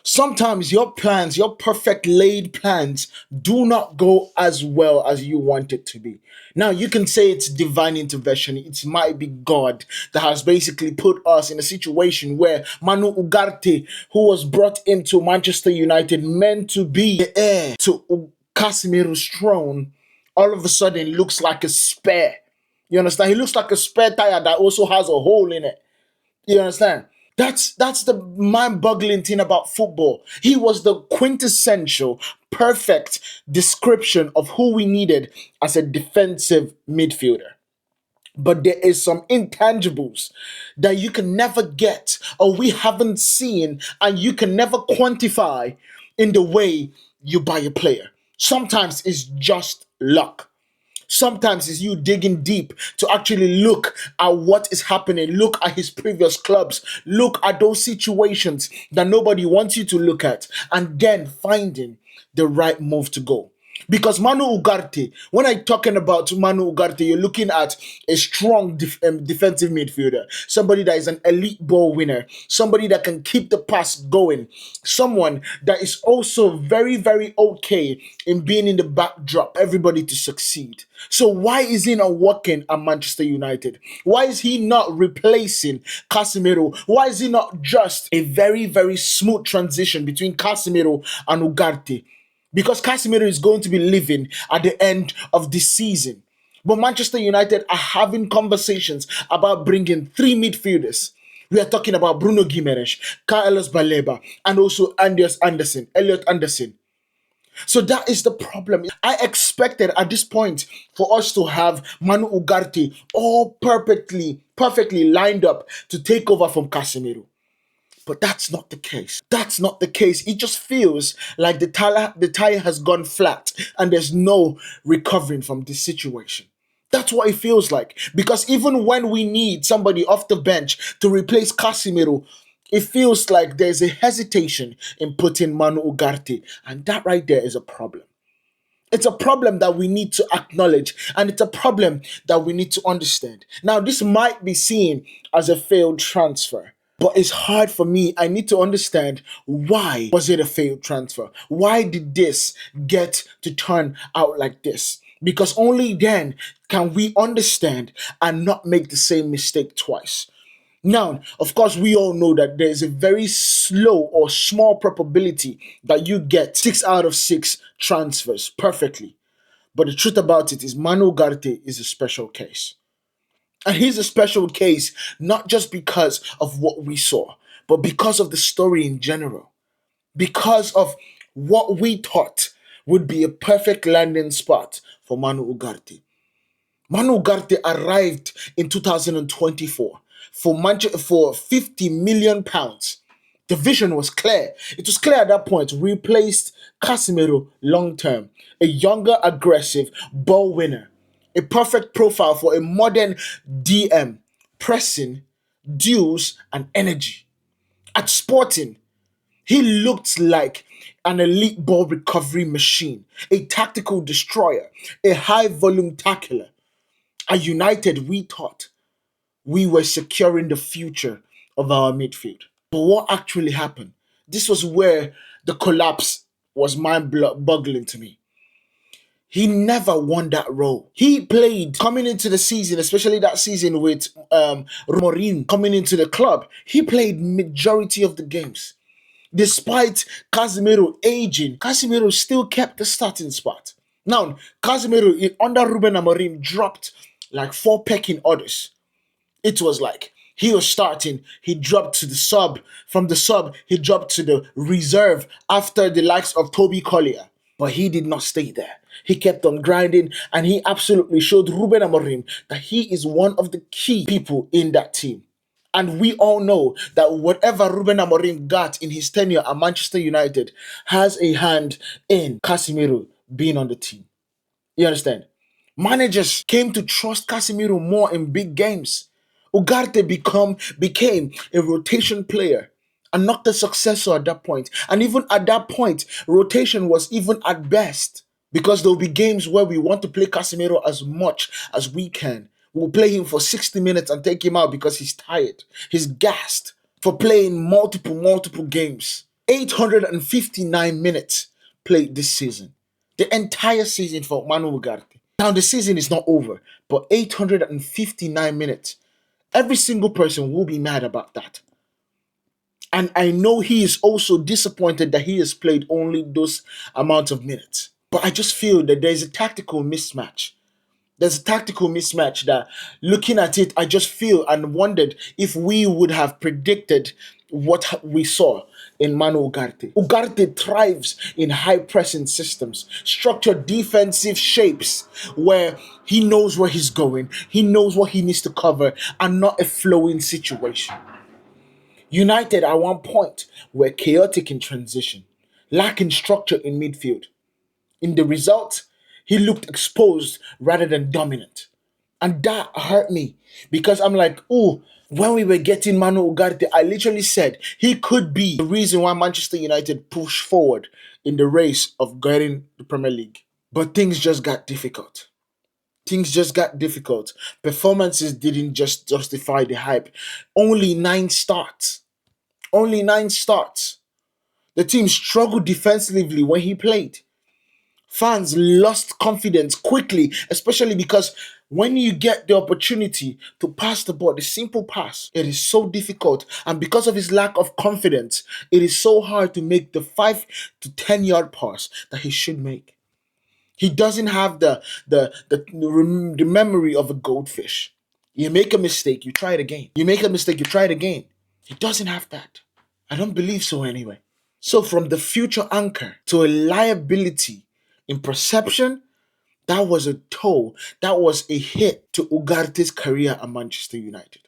Sometimes your plans, your perfect laid plans, do not go as well as you want it to be. Now, you can say it's divine intervention. It might be God that has basically put us in a situation where Manu Ugarte, who was brought into Manchester United, meant to be the heir to Casemiro's throne, all of a sudden looks like a spare. You understand? He looks like a spare tire that also has a hole in it. You understand? That's the mind-boggling thing about football. He was the quintessential, perfect description of who we needed as a defensive midfielder. But there is some intangibles that you can never get or we haven't seen and you can never quantify in the way you buy a player. Sometimes it's just luck. Sometimes it's you digging deep to actually look at what is happening, look at his previous clubs, look at those situations that nobody wants you to look at, and then finding the right move to go. Because Manu Ugarte, when I'm talking about Manu Ugarte, you're looking at a strong defensive midfielder, somebody that is an elite ball winner, somebody that can keep the pass going, someone that is also very, very okay in being in the backdrop, everybody to succeed. So why is he not working at Manchester United? Why is he not replacing Casemiro? Why is he not just a very, very smooth transition between Casemiro and Ugarte? Because Casemiro is going to be leaving at the end of this season. But Manchester United are having conversations about bringing three midfielders. We are talking about Bruno Guimaraes, Carlos Baleba, and also Elliot Anderson. So that is the problem. I expected at this point for us to have Manu Ugarte all perfectly lined up to take over from Casemiro. But that's not the case. That's not the case. It just feels like the tire has gone flat and there's no recovering from this situation. That's what it feels like. Because even when we need somebody off the bench to replace Casemiro, it feels like there's a hesitation in putting Manu Ugarte. And that right there is a problem. It's a problem that we need to acknowledge, and it's a problem that we need to understand. Now, this might be seen as a failed transfer. But it's hard for me. I need to understand why was it a failed transfer? Why did this get to turn out like this? Because only then can we understand and not make the same mistake twice. Now, of course, we all know that there is a very slow or small probability that you get 6 out of 6 transfers perfectly. But the truth about it is Manu Ugarte is a special case. And he's a special case, not just because of what we saw, but because of the story in general. Because of what we thought would be a perfect landing spot for Manu Ugarte. Manu Ugarte arrived in 2024 for 50 million pounds. The vision was clear. It was clear at that point. Replaced Casemiro long term, a younger, aggressive ball winner. A perfect profile for a modern DM, pressing, duels, and energy. At Sporting, he looked like an elite ball recovery machine, a tactical destroyer, a high volume tackler. At United, we thought we were securing the future of our midfield. But what actually happened? This was where the collapse was mind-boggling to me. He never won that role. He played coming into the season, especially that season with Mourinho coming into the club. He played majority of the games. Despite Casemiro aging, Casemiro still kept the starting spot. Now, Casemiro under Ruben Amorim dropped like 4 pecking orders. It was like he was starting, he dropped to the sub. From the sub, he dropped to the reserve after the likes of Toby Collier. But he did not stay there. He kept on grinding, and he absolutely showed Ruben Amorim that he is one of the key people in that team. And we all know that whatever Ruben Amorim got in his tenure at Manchester United has a hand in Casemiro being on the team. You understand? Managers came to trust Casemiro more in big games. Ugarte became a rotation player and not the successor at that point. And even at that point, rotation was even at best. Because there'll be games where we want to play Casemiro as much as we can. We'll play him for 60 minutes and take him out because he's tired. He's gassed for playing multiple games. 859 minutes played this season. The entire season for Manuel Ugarte. Now the season is not over, but 859 minutes. Every single person will be mad about that. And I know he is also disappointed that he has played only those amounts of minutes. But I just feel that there's a tactical mismatch. There's a tactical mismatch that, looking at it, I just feel and wondered if we would have predicted what we saw in Manuel Ugarte. Ugarte thrives in high pressing systems, structured defensive shapes where he knows where he's going, he knows what he needs to cover, and not a flowing situation. United at one point were chaotic in transition, lacking structure in midfield. In the result, he looked exposed rather than dominant. And that hurt me because I'm like, oh, when we were getting Manuel Ugarte, I literally said he could be the reason why Manchester United pushed forward in the race of getting the Premier League. But things just got difficult. Things just got difficult. Performances didn't just justify the hype. Only 9 starts. Only 9 starts. The team struggled defensively when he played. Fans lost confidence quickly, especially because when you get the opportunity to pass the ball, the simple pass, it is so difficult. And because of his lack of confidence, it is so hard to make the 5 to 10 yard pass that he should make. He doesn't have the memory of a goldfish. You make a mistake, you try it again. You make a mistake, you try it again. He doesn't have that. I don't believe so anyway. So from the future anchor to a liability in perception, that was a toll, that was a hit to Ugarte's career at Manchester United.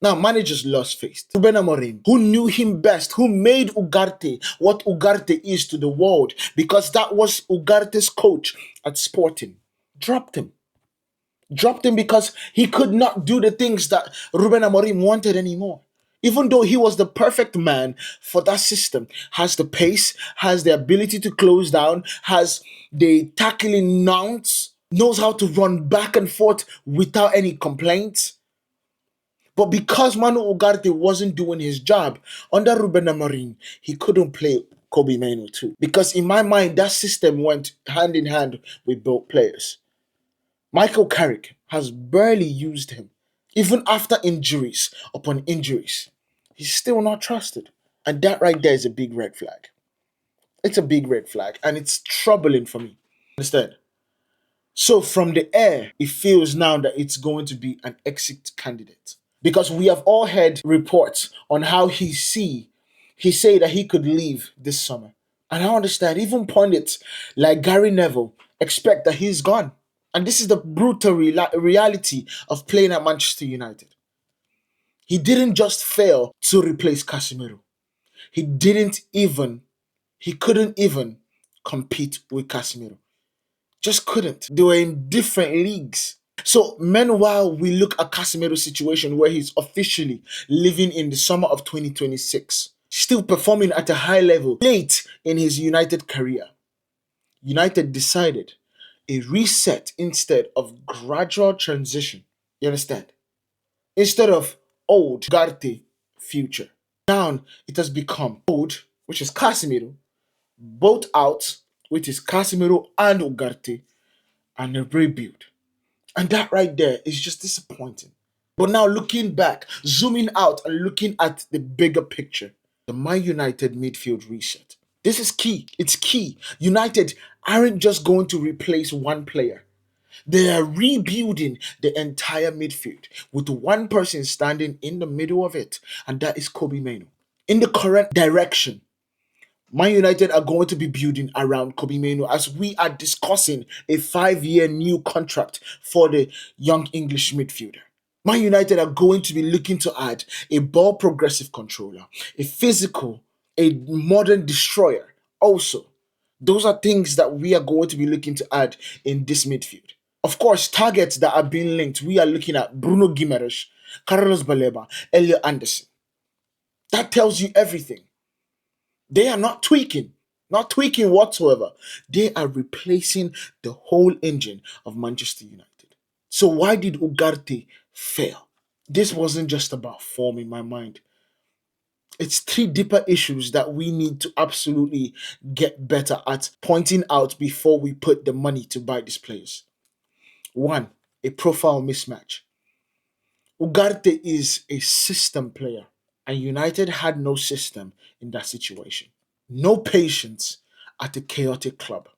Now, managers lost faith. Ruben Amorim, who knew him best, who made Ugarte what Ugarte is to the world, because that was Ugarte's coach at Sporting, dropped him. Dropped him because he could not do the things that Ruben Amorim wanted anymore. Even though he was the perfect man for that system, has the pace, has the ability to close down, has the tackling nous, knows how to run back and forth without any complaints. But because Manu Ugarte wasn't doing his job under Ruben Amorim, he couldn't play Kobe Mainoo too. Because in my mind, that system went hand in hand with both players. Michael Carrick has barely used him. Even after injuries upon injuries, he's still not trusted. And that right there is a big red flag. It's a big red flag, and it's troubling for me. Understand? So from the air, it feels now that it's going to be an exit candidate. Because we have all heard reports on how he said that he could leave this summer. And I understand, even pundits like Gary Neville expect that he's gone. And this is the brutal reality of playing at Manchester United. He didn't just fail to replace Casemiro. He couldn't even compete with Casemiro. Just couldn't. They were in different leagues. So meanwhile, we look at Casemiro's situation where he's officially living in the summer of 2026, still performing at a high level late in his United career. United decided a reset instead of gradual transition. You understand? Instead of old Ugarte future. Now it has become old, which is Casemiro, both out, which is Casemiro and Ugarte, and a rebuild. And that right there is just disappointing. But now looking back, zooming out and looking at the bigger picture, the Man United midfield reset. This is key. It's key. United aren't just going to replace one player. They are rebuilding the entire midfield with one person standing in the middle of it, and that is Kobe Mainoo. In the correct direction, Man United are going to be building around Kobe Mainoo as we are discussing a 5-year new contract for the young English midfielder. Man United are going to be looking to add a ball progressive controller, a physical, a modern destroyer. Also, those are things that we are going to be looking to add in this midfield. Of course, targets that are being linked, we are looking at Bruno Guimaraes, Carlos Baleba, Elliot Anderson. That tells you everything. They are not tweaking whatsoever. They are replacing the whole engine of Manchester United. So why did Ugarte fail? This wasn't just about form in my mind. It's three deeper issues that we need to absolutely get better at pointing out before we put the money to buy these players. One, a profile mismatch. Ugarte is a system player, and United had no system in that situation. No patience at a chaotic club.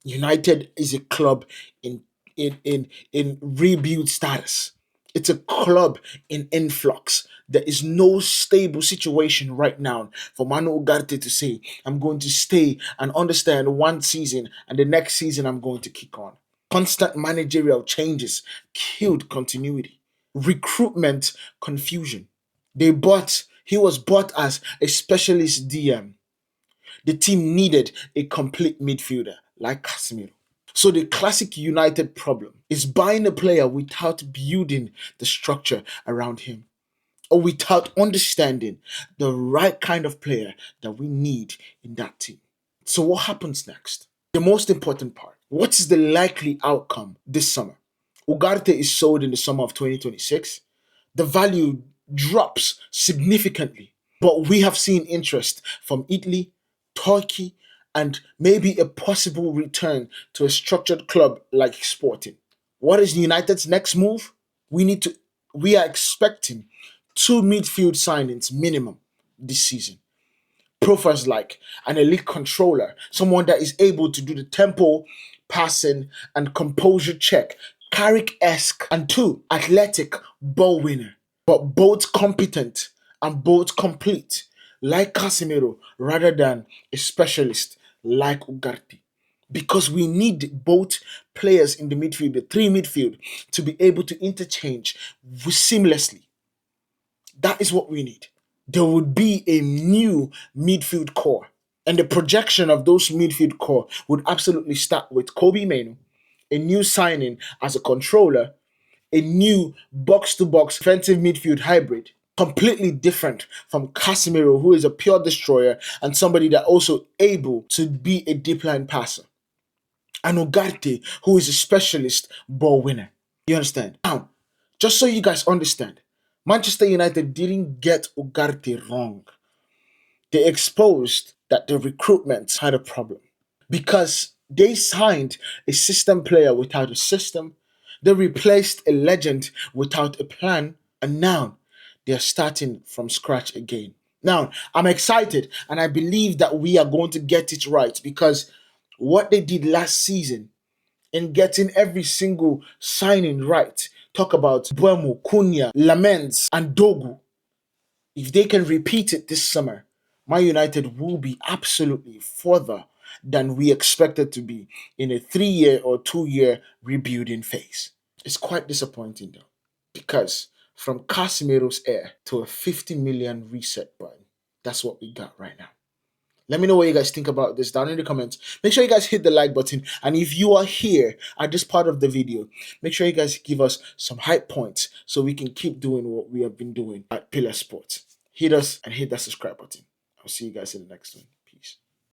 United is a club in in rebuild status. It's a club in influx. There is no stable situation right now for Manuel Ugarte to say, I'm going to stay and understand one season and the next season I'm going to kick on. Constant managerial changes killed continuity. Recruitment confusion. He was bought as a specialist DM. The team needed a complete midfielder like Casemiro. So the classic United problem is buying a player without building the structure around him or without understanding the right kind of player that we need in that team. So what happens next? The most important part. What is the likely outcome this summer? Ugarte is sold in the summer of 2026. The value drops significantly. But we have seen interest from Italy, Turkey, and maybe a possible return to a structured club like Sporting. What is United's next move? We are expecting two midfield signings minimum this season. Profiles like an elite controller, someone that is able to do the tempo, passing, and composure check, Carrick-esque, and two, athletic ball winner, but both competent and both complete, like Casemiro, rather than a specialist like Ugarte. Because we need both players in the midfield, the three midfield, to be able to interchange seamlessly. That is what we need. There would be a new midfield core. And the projection of those midfield core would absolutely start with Kobe Manu, a new signing as a controller, a new box-to-box defensive midfield hybrid, completely different from Casemiro, who is a pure destroyer and somebody that also able to be a deep line passer, and Ugarte, who is a specialist ball winner. You understand? Now, just so you guys understand, Manchester United didn't get Ugarte wrong. They exposed that the recruitment had a problem because they signed a system player without a system, they replaced a legend without a plan, and now they're starting from scratch again. Now, I'm excited and I believe that we are going to get it right because what they did last season in getting every single signing right, talk about Buemo, Cunha, Lamens, and Dogu. If they can repeat it this summer, Man United will be absolutely further than we expected to be in a 3 year or 2 year rebuilding phase. It's quite disappointing though, because from Casemiro's heir to a 50 million reset button, that's what we got right now. Let me know what you guys think about this down in the comments. Make sure you guys hit the like button. And if you are here at this part of the video, make sure you guys give us some hype points so we can keep doing what we have been doing at Pillar Sports. Hit us and hit that subscribe button. I'll see you guys in the next one.